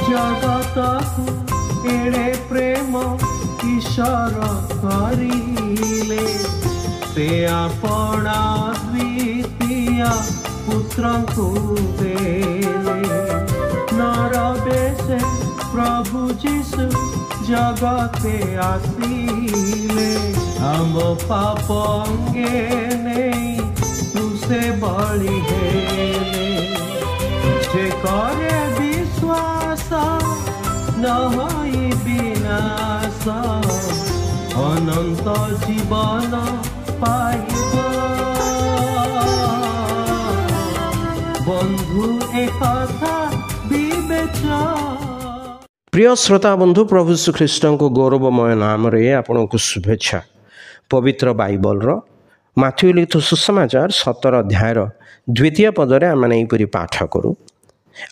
जगतकु एड़े प्रेम ईश्वर करिले से आपणा द्वितीय पुत्रंकु देले नरबेशे प्रभु जीशु जगते आसिले हम पाप अंगे नहीं तुसे बलि हेले जे करे विश्वास न होई विनाश अनंत जीवन पाइब बंधु एक कथा विवेचना। प्रिय श्रोता बंधु प्रभु यीशु ख्रीष्ट को गौरवमय नाम रे आपन को शुभेच्छा। पवित्र बाइबल रो माथ्यू लिखित सुसमाचार 17 अध्याय द्वितीय पदरे आमने एपरी पाठ करूँ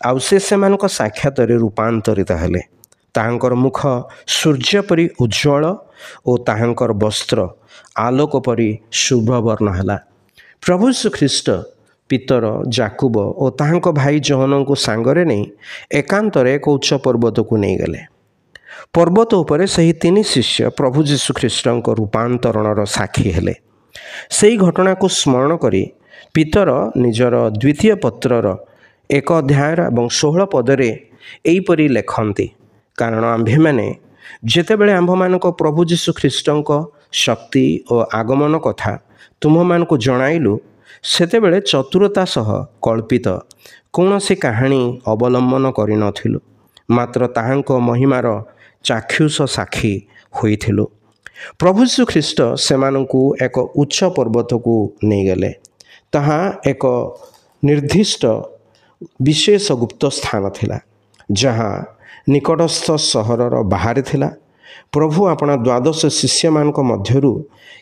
आउ से मानक साक्षात रूपांतरित हेले ताहांकर मुख सूर्य परी उज्ज्वल और ताहांकर वस्त्र आलोक परी शुभ वर्ण है। प्रभु यीशु ख्रीष्ट पितर जाकुब और ताहांक भाई जहन को सांगरे नहीं एकांतर एक उच्च पर्वत को नहीं गले। पर्वत उपरे सही तीन शिष्य प्रभु यीशु ख्रीष्ट रूपांतरण साक्षी हेले। सही घटना को स्मरण करी पितर निजर द्वितीय पत्रर 1 अध्याय और 16 पदरे एपरी लेखन्ति कारण आम्भे मैंने जेतेबेले आम्भ मानक प्रभु यीशु ख्रीष्ट शक्ति और आगमन कथा तुम मान को जणाइलु सेतेबेले चतुरता सह कल्पित कौन सी कहानी अवलंबन करिनथिलु मात्र ताहांक महिमार चाक्षुष साक्षी होइथिलु। प्रभु यीशु ख्रीष्ट सेमानंकु एक उच्च पर्वत को नहीं गले ताहा एक निर्दिष्ट विशेष गुप्त स्थान थिला जहाँ निकटस्थ सहरर बाहर थिला। प्रभु अपना 12 शिष्य मानक मध्यरु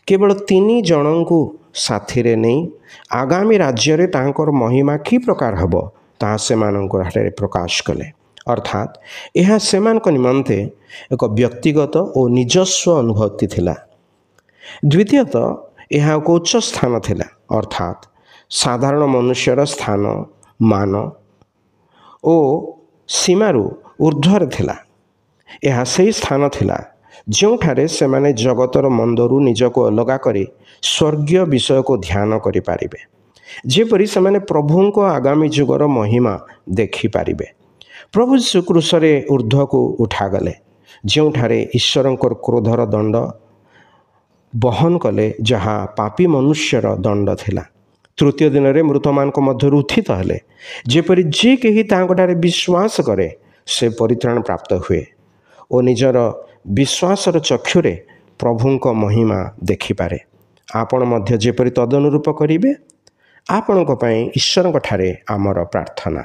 केवल 3 जनंकु साथी रे नहीं आगामी राज्य रे तांकर महिमा की प्रकार हबो ता से मानक हारे प्रकाश कले अर्थात यह सेमानक निमंते एक व्यक्तिगत और निजस्व अनुभूति थिला। द्वितीयतः यह एक उच्च स्थान थिला अर्थात साधारण मनुष्यर स्थान मान ओ सीमारू ऊर्ध्वर थिला। यह सही स्थान थिला जोठारे से माने जगतर मंदरू निजको अलगा करी स्वर्गीय विषय को ध्यान करि पारिबे जेपरि से माने प्रभु को आगामी जुगर महिमा देखि पारिबे। प्रभु यीशु क्रूसरे ऊर्ध्व को उठा गले जोठारे ईश्वरंकर क्रोधर दंड बहन कले जहाँ पापी मनुष्यर दंड थिला। तृतीय दिन रे मृत मान मध्य उत्थित हेले जेपरि जे केही तांकटारे विश्वास करे से परित्राण प्राप्त हुए और निजर विश्वासर चक्षुरे प्रभुंक महिमा देखिपारे। आपण मध्य जेपरि तदनुरूप करिवे आपणक पई ईश्वरक ठारे आमर प्रार्थना।